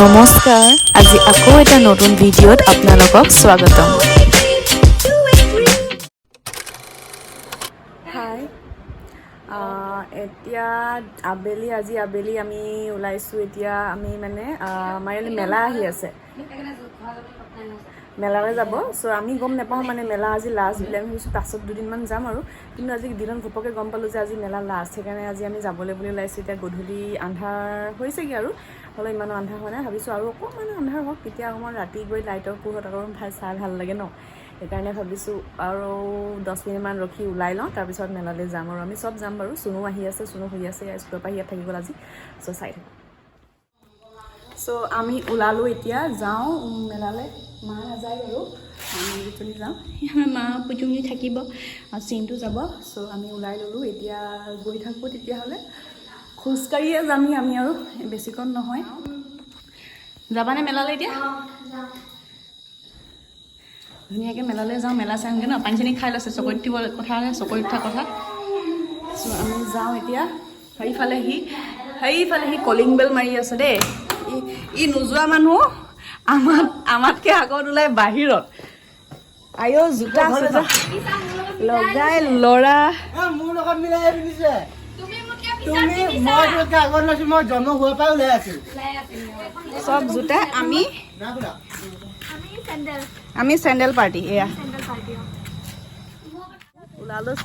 নমস্কাৰ আজি আকৌ এটা নতুন ভিডিঅ'ত আপোনালোকক স্বাগতম হাই এতিয়া আজি আবেলি আমি ওলাইছোঁ এতিয়া আমি মানে আমাৰ ইয়াত মেলা আহি আছে মেলালৈ যাব চ' আমি গম নাপাওঁ মানে মেলা আজি লাষ্ট বুলি আমি ভাবিছোঁ পাছত দুদিনমান যাম আৰু কিন্তু আজি দিনত ঘপককৈ গম পালোঁ যে আজি মেলা লাষ্ট সেইকাৰণে আজি আমি যাবলৈ বুলি ওলাইছোঁ এতিয়া গধূলি আন্ধাৰ হৈছেগৈ আৰু হ'লেও ইমানো আন্ধাৰ হোৱা নাই ভাবিছোঁ আৰু অকণমান আন্ধাৰ হওক তেতিয়া অকণমান ৰাতি গৈ লাইটৰ পোহৰত অকণমান চাই ভাল লাগে ন সেইকাৰণে ভাবিছোঁ আৰু 10 মিনিটমান ৰখি ওলাই লওঁ তাৰপিছত মেলালৈ যাম আৰু আমি চব যাম বাৰু চুনু আহি আছে চুনু শুই আছে স্কুলৰ পৰা ইয়াত থাকি গ'ল আজি চ' চাই থাকোঁ চ' আমি ওলালোঁ এতিয়া যাওঁ মেলালৈ মা নাযায় বাৰু আমি চলি যাওঁ আমাৰ মা পুজুঙি থাকিব আৰু চিনটো যাব চ' আমি ওলাই ল'লোঁ এতিয়া গৈ থাকোঁ তেতিয়াহ'লে খোজকাঢ়িয়ে যামি আমি আৰু বেছিকণ নহয় যাবানে মেলালৈ এতিয়া ধুনীয়াকৈ মেলালৈ যাওঁ মেলা চাওঁগৈ ন পানী চানী খাই লৈছে চকৰিত দিব কথা চকৰিত উঠা কথা চ' আমি যাওঁ এতিয়া সেইফালে সি কলিং বেল মাৰি আছে দেই ই নোযোৱা মানুহ আমাতকৈ আগত ওলাই বাহিৰত আইঅ জোতা লগাই ল'ৰা মোৰ লগত মিলাই পিন্ধিছে মই আগত লৈছো মই জন্ম হোৱাৰ পৰাই ওলাই আছো চব জোতা আমি চেণ্ডেল পাৰ্টি এয়া ওলালোঁ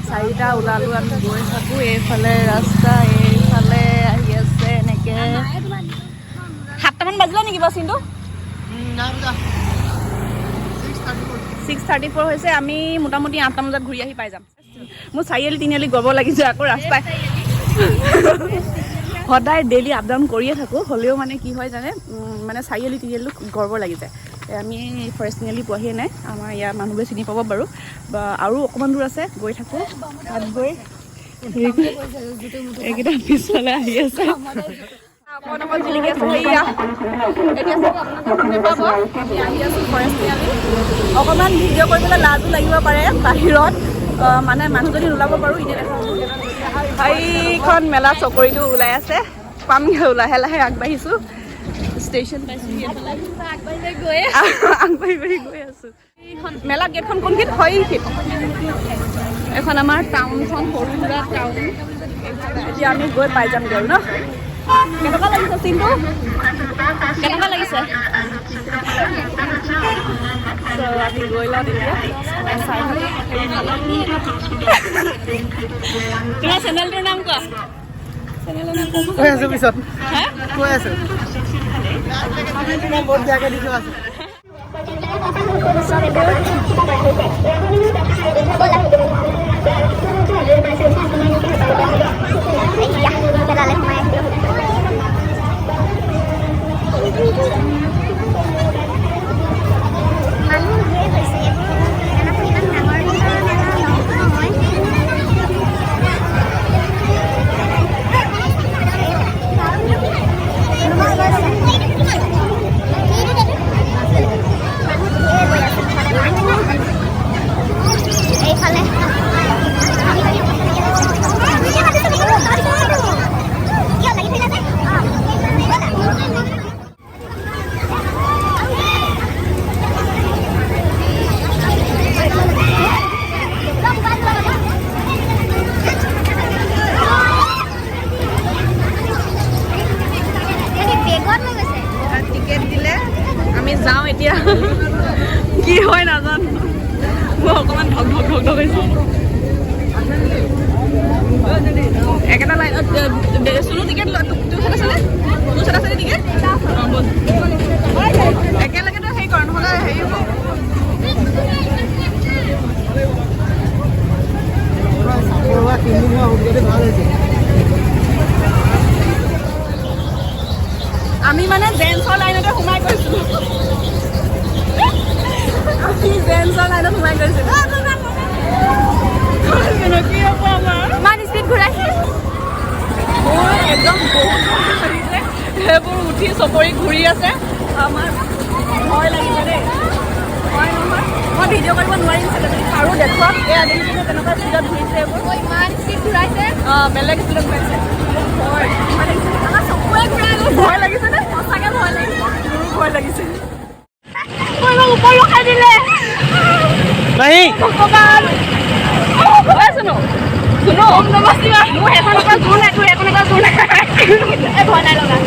চাৰিটা ওলালোঁ আমি গৈ থাকোঁ এইফালে ৰাস্তা এইফালে আহি আছে এনেকৈ 7টামান বাজিলে নেকি বাৰু চিনটো 6:34 হৈছে আমি মোটামুটি 8টা বজাত ঘূৰি আহি পাই যাম মোৰ চাৰিআলি তিনিআলি গব লাগিছে আকৌ ৰাস্তাই সদায় ডেইলি আপ ডাউন কৰিয়ে থাকোঁ হ'লেও মানে কি হয় জানে মানে চাৰিআলি তিনিআলিটো গৰ্বৰ লাগি যায় আমি ফৰেষ্ট তিনিআলি পোৱাহিয়ে নাই আমাৰ ইয়াৰ মানুহবোৰে চিনি পাব বাৰু বা আৰু অকণমান দূৰ আছে গৈ থাকোঁ তাত গৈ এইকেইটা পিছফালে আহি আছে অকণ জিলিকি আছে সেয়া এতিয়া চাগে আপোনালোকে নেপাব আমি আহি আছোঁ ফৰেষ্ট তিনিআলি অকণমান ভিডিঅ' কৰিবলৈ লাজো লাগিব পাৰে বাহিৰত মানে মানুহ যদি ওলাব পাৰোঁ এনেই সেইখন মেলা চকৰিটো ওলাই আছে পামগৈ লাহে লাহে আগবাঢ়িছোঁ ষ্টেচন পাইছোঁ আগবাঢ়ি গৈ আছোঁ এইখন মেলা গেটখন কোনখিনিত হয় এইখন আমাৰ টাউনখন সৰু সুৰা টাউন এতিয়া আমি গৈ পাই যামগৈ আৰু ন কেনেকুৱা লাগিছে চিনটো কেনেকুৱা লাগিছে আমি গৈ লওঁ তেতিয়া চাই তোমাৰ চেনেলটোৰ নাম কোৱা চেনেলৰ নাম কৈ আছো পিছত কৈ আছো বহুত বেয়াকৈ দি থোৱা আছে যাওঁ এতিয়া কি হয় নাজানো মই অকণমান ঢক হৈছে একেটা লাইনত চুনো টিকেট তোৰ ওচৰত আছেনে তোৰ ওচৰত আছেনে টিকেট একেলগেতো হেৰি কৰ নহ'লে হেৰি হ'ব আমি মানে জেন্টছৰ লাইনতে সোমাই গৈছোঁ আমি জেন্টছৰ লাইনত সোমাই গৈছোঁ কি হ'ব আমাৰ ইমান স্পীড ঘূৰাইছে মোৰ একদম বহুত লাগিছে সেইবোৰ উঠি চকৰি ঘূৰি আছে আমাৰ ভয় লাগিছে দেই হয় নহয় মই ভিডিঅ' কৰিব নোৱাৰিম চাগে যদি পাৰোঁ দেখুৱাম এই আজিকালি তেনেকুৱা স্পীডত ঘূৰিছে এইবোৰ ইমান স্পীড ঘূৰাইছে বেলেগ স্পীডত ঘূৰাইছে আমাৰ চকুৱে ঘূৰাই গৈছে। ভয় লাগিছে নে? সঁচাকে ভয় লাগিছে। মোৰো ভয় লাগিছে। মই ওপৰ ৰখাই দিলে। नहीं ভগৱান। শুনো ওম নমঃ শিৱায়। মোৰ এখনৰ পৰা জোৰ নাই, তোৰ এখনৰ পৰা জোৰ নাই। ভয় নাই লগা।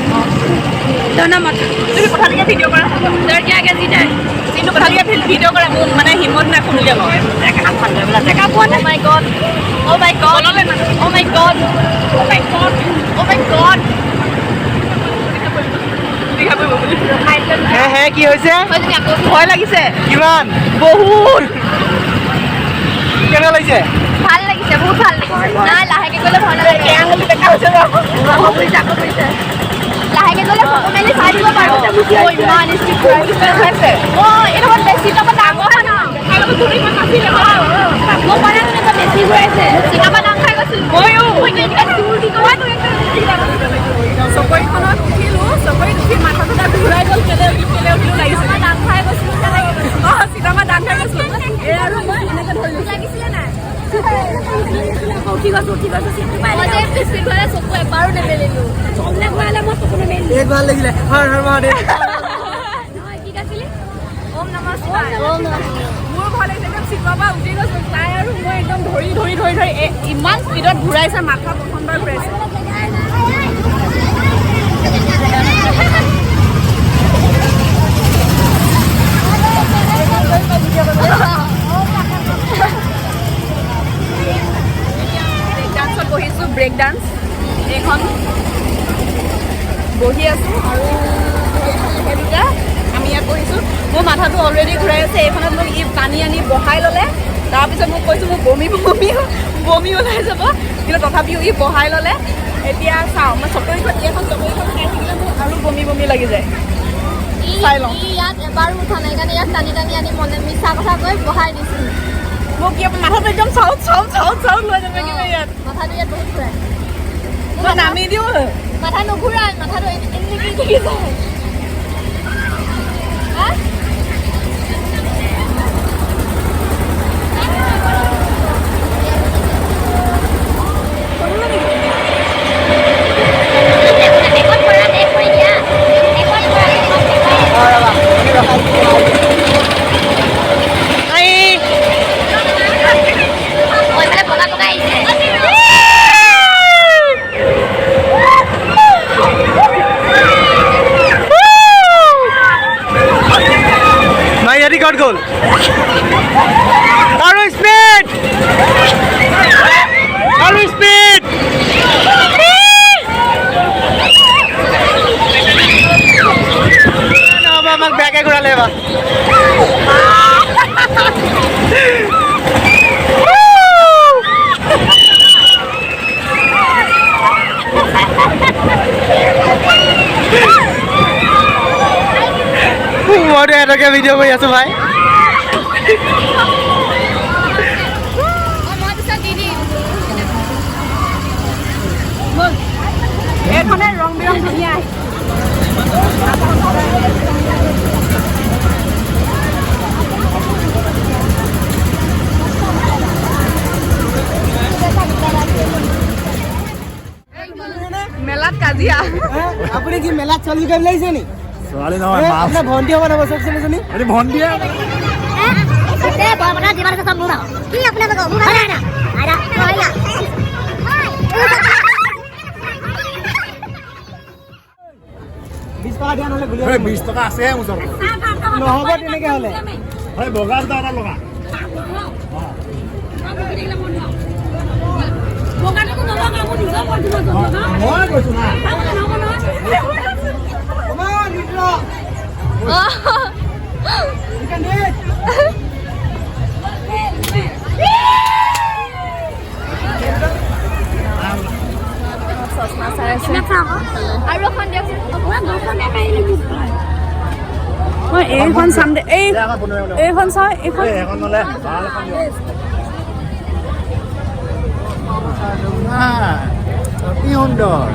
ধন্যবাদ। তুমি কথাটোকে ভিডিঅ' কৰা। তোৰ কি আগে জিতাই কিন্তু কথাটোকে ভিডিঅ' কৰা। মোৰ মানে হিম্মত নাই শুনিলে মই জেগা পোৱা নাই। জেগা পোৱা নাই। মাই গড অ' মাই গড অ' মাই গড অ' মাই গড অ' মাই গড। হে কি হৈছে ভয় লাগিছে কিমান বহুত। কেনেকুৱা লাগিছে ভাল লাগিছে, বহুত ভাল লাগিছে। নাই লাহেকে গ'লে ভয় নালাগে। আঙুলি বেকা হৈছে লাহেকে গ'লে চকু মেলি চাই দিব পাৰোঁ। ইমান স্পীড ঘূৰাইছে। এইটো বেছি টকা ডাঙৰ ন। মই মানে বেছি ঘূৰাইছে। চিকাবা ডাঙৰ খাই গৈছিল। ময়ো চকৰিখনত উঠিলোঁ। চকৰিত উঠি মাথাটো তাত ঘূৰাই গ'ল। কেলে উঠিলোঁ লাগিছে। ডাঙ খাই গৈছিলোঁ। অঁ চিকাবা ডাঙ খাই গৈছিলোঁ। এই আৰু মই এনেকৈ ধৰিলোঁ। লাগিছিলে নাই? উঠি গৈছোঁ চিটটো পাই চকু এবাৰো নেমেলিলোঁ। চকু ঘূৰালে মই চকু নেমেলিলোঁ। एक बार लगिले हर हर महादेव নহয় কি কৈছিলি? ওম নমঃ শিৱায়। মোৰ ভয় লাগিছে। একদম চিটৰ পৰা উঠি গৈছোঁ। তাই আৰু মই একদম ধৰি ইমান স্পীডত ঘূৰাইছে। মাথা প্ৰথমবাৰ ঘূৰাইছে। ডান্সত বহিছোঁ। ব্ৰেক ডান্স এইখন বহি আছোঁ আৰু দুটা আমি ইয়াত বহিছোঁ। মোৰ মাথাটো অলৰেডি ঘূৰাই আছে। এইখনত মোক ই টানি আনি বহাই ল'লে। তাৰপিছত মোক কৈছোঁ মোৰ বমি ওলাই যাব, কিন্তু তথাপিও ই বহাই ল'লে। এতিয়া চাওঁ মই চকৰিখন খাই থাকিলে মোৰ আৰু বমি লাগি যায়। চাই লওঁ। ইয়াত এবাৰো উঠা নাই কাৰণে ইয়াত টানি আনি মনে মিছা কথা কৈ বহাই দিছিল। মোক কি মাথাটো একদম চাউট লৈ যাব কিন্তু ইয়াত মাথাটো ইয়াত বহুত ঘূৰাই। মই নামি দিওঁ। মাথা নুঘূৰাই, মাথাটো এনেকৈ থাকি যায়। माया रिकॉर्ड गोल और स्पीड আমাক বেকে ঘূৰালে বা মইতো এটাকে ভিডিঅ' কৰি আছো ভাই। এইখনে ৰং বিৰং ধুনীয়া। মেলাত কাজিয়া। আপুনি কি মেলাত ছোৱালী গাড়ী লাগিছে নি? ছোৱালী নহয় মাছ। আপোনাৰ ভণ্টি হ'ব নব চব ছোৱালীজনী এইটো ভণ্টিয়ে নহ'ব 20 টকা আছেহে মোৰ ওচৰত। তেনেকে হ'লে বগা দুটা এটা লগা মই কৈছো না আৰু এখন দিয়কচোন। মই এইখন চাম দে। এইখন চাওঁ। এইখন এখন ল'লে ভাল এখন দিয়ক। অতি সুন্দৰ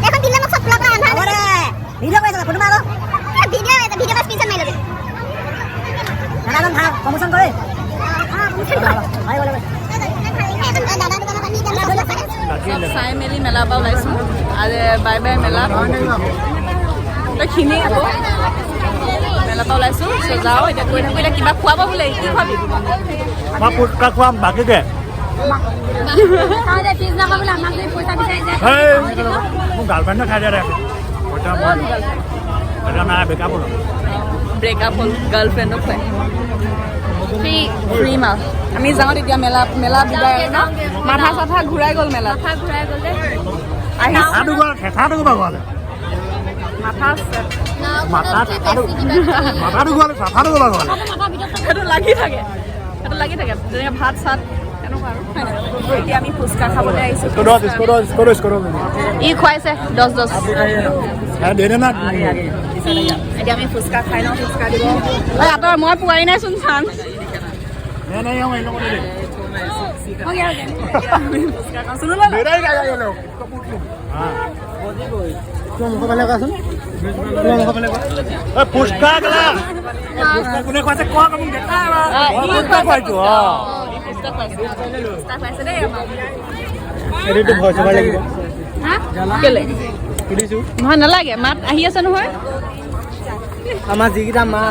এখন দিলে মোক চব অলপ চাই মেলি মেলাৰ পৰা ওলাইছোঁ আৰু বাই বাই মেলা তই খিনি আকৌ মেলাৰ পৰা ওলাইছোঁ যাওঁ এতিয়া গৈ থাকোঁ এতিয়া কিবা খোৱাব বোলে কি খোৱাবি মই পুচকা খুৱাম বাকীকে মোৰ গাৰ্লফ্ৰেণ্ডে খাই দিয়া দে পইচা নাই বেকআপ হ'ল ব্ৰেকআপ হ'ল গাৰ্লফ্ৰেণ্ডক খুৱাই ফ্ৰী মাল আমি যাওঁ তেতিয়া মেলা বিদায় ন মাথা চাথা ঘূৰাই গ'ল মেলা ঠেঠাটো গ'ল ঠেঠাটো গ'ল মাথাটো গ'ল চাফাটো গ'ল সেইটো লাগি থাকে যেনেকৈ ভাত চাত এনেকুৱা আৰু এতিয়া আমি ফুচকা খাবলৈ আহিছোঁ ই খুৱাইছে 10 এতিয়া আমি ফুচকা খাই লওঁ ফুচকা দিব আঁতৰ মই পোৱাই নাইচোন চান পুচকা গলা কোনে খুৱাইছে কোৱা মোক দেখা পুচকা খুৱাইছো এইটো ভয় চাব লাগিব কেলে নহয় নালাগে মাত আহি আছে নহয় আমাৰ যিকেইটা মা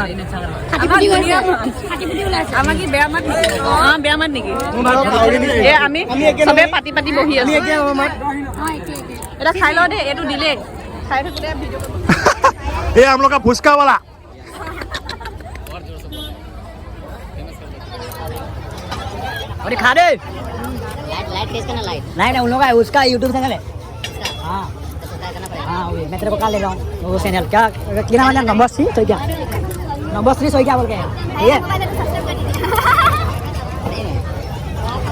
আমাৰ কি বেয়া মাত নেকি বেয়া মাত নেকি আমি চবে পাতি পাতি বহি আছো এটা খাই লওঁ দেই এইটো দিলে খাই থাকোঁতে ভিডিঅ' ये हम लोग का फुसका वाला अरे खा दे लाइट फेस करना लाइट नहीं उन लोग का उसका यूट्यूब चैनल है हाँ हाँ वही मैं तेरे को कल ले रहा हूँ वो चैनल क्या नाम है नंबर 3 तो क्या नंबर 3 सो क्या बोल के ये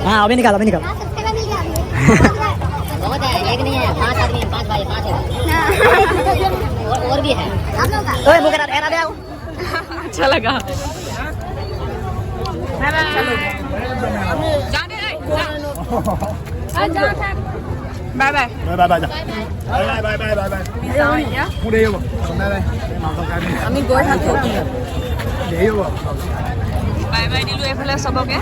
हाँ अभी निकाल बहुत है एक नहीं है 5 आदमी है 5 भाई 5 है और भी है आप लोग का ओए मुझे एरा दे अच्छा लगा बाय बाय আমি গৈ থাকোঁ বাই বাই দিলোঁ এইফালে চবকে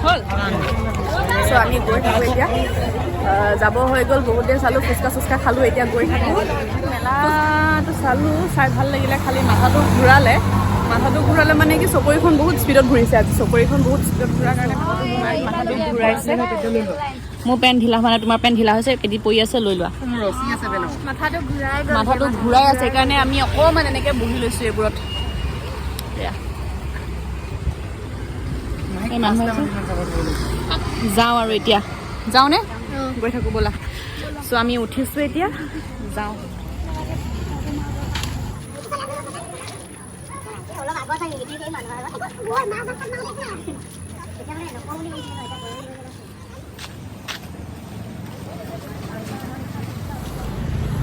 হ'ল চ' আমি গৈ থাকোঁ এতিয়া যাব হৈ গ'ল বহুত দিন চালোঁ ফুচকা চুচকা খালোঁ এতিয়া গৈ থাকোঁ মেলাটো চালোঁ চাই ভাল লাগিলে খালি মাথাটো ঘূৰালে মানে কি চকৰিখন বহুত স্পীডত ঘূৰিছে আজি চকৰিখন বহুত স্পীডত ঘূৰাৰ কাৰণে মাথাটো ঘূৰাইছে মোৰ পেণ্ট ঢিলা হোৱা নাই তোমাৰ পেণ্ট ঢিলা হৈছে পেটি পৰি আছে লৈ লোৱা মাথাটো ঘূৰাই আছে সেইকাৰণে আমি অকণমান এনেকৈ বহি লৈছোঁ এইবোৰত যাওঁ আৰু এতিয়া যাওঁনে গৈ থাকোঁ ব'লা চ' আমি উঠিছোঁ এতিয়া যাওঁ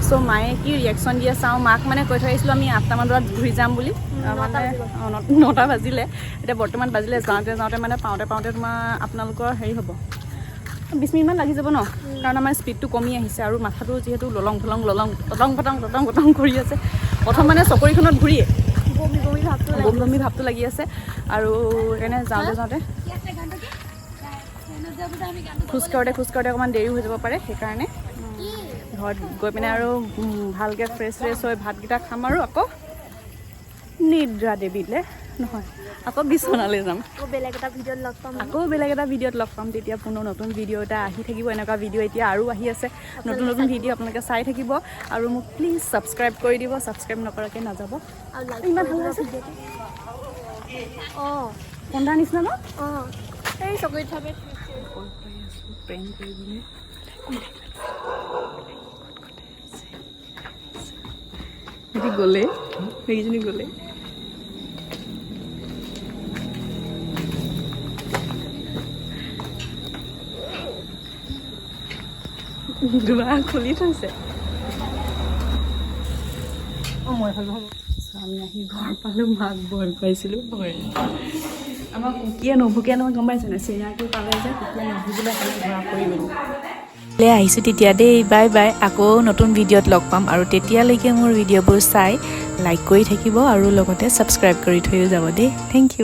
চ' মায়ে কি ৰিয়েকশ্যন দিয়ে চাওঁ মাক মানে কৈ থৈ আহিছিলোঁ আমি 8টামান বজাত ঘূৰি যাম বুলি মানে 9টা বাজিলে এতিয়া বৰ্তমান বাজিলে যাওঁতে মানে পাওঁতে তোমাৰ আপোনালোকৰ হেৰি হ'ব 20 মিনিটমান লাগি যাব ন কাৰণ আমাৰ স্পীডটো কমি আহিছে আৰু মাথাটো যিহেতু ললং পটং কৰি আছে প্ৰথম মানে চকৰিখনত ঘূৰিয়ে বমি ভাৱটো লাগি আছে আৰু সেইকাৰণে যাওঁতে খোজকাঢ়োতে অকণমান দেৰি হৈ যাব পাৰে সেইকাৰণে ঘৰত গৈ পিনে আৰু ভালকৈ ফ্ৰেছ হৈ ভাতকেইটা খাম আৰু আকৌ নিদ্ৰা দেৱীলৈ নহয় আকৌ বিচনালৈ যাম আকৌ বেলেগ এটা ভিডিঅ'ত লগ পাম তেতিয়া পুনৰ নতুন ভিডিঅ' এটা আহি থাকিব এনেকুৱা ভিডিঅ' এতিয়া আৰু আহি আছে নতুন ভিডিঅ' আপোনালোকে চাই থাকিব আৰু মোক প্লিজ ছাবস্ক্ৰাইব কৰি দিব ছাবস্ক্ৰাইব নকৰাকৈ নাযাব ইমান ভাল আছে পন্ধাৰ নিচিনা ন এই চকৰিত থাকে প্ৰেম কৰিবলৈ গ'লে সেইকেইজনী গ'লে দুৱাৰ খুলি থৈছে আমি আহি ঘৰ পালোঁ মাক ভয় পাইছিলোঁ আমাক কুকিয়ে নুভুকে নহয় গম পাইছে নে চিনাকি পালে যে কুকিয়ে নুভুকিলে খালি ধৰা পৰি গ'লোঁ আহিছোঁ তেতিয়া দেই, বাই বাই। আকৌ নতুন ভিডিঅ'ত লগ পাম আৰু তেতিয়ালৈকে মোৰ ভিডিঅ'বোৰ চাই লাইক কৰি থাকিব আৰু লগতে ছাবস্ক্ৰাইব কৰি থৈও যাব দেই। Thank U.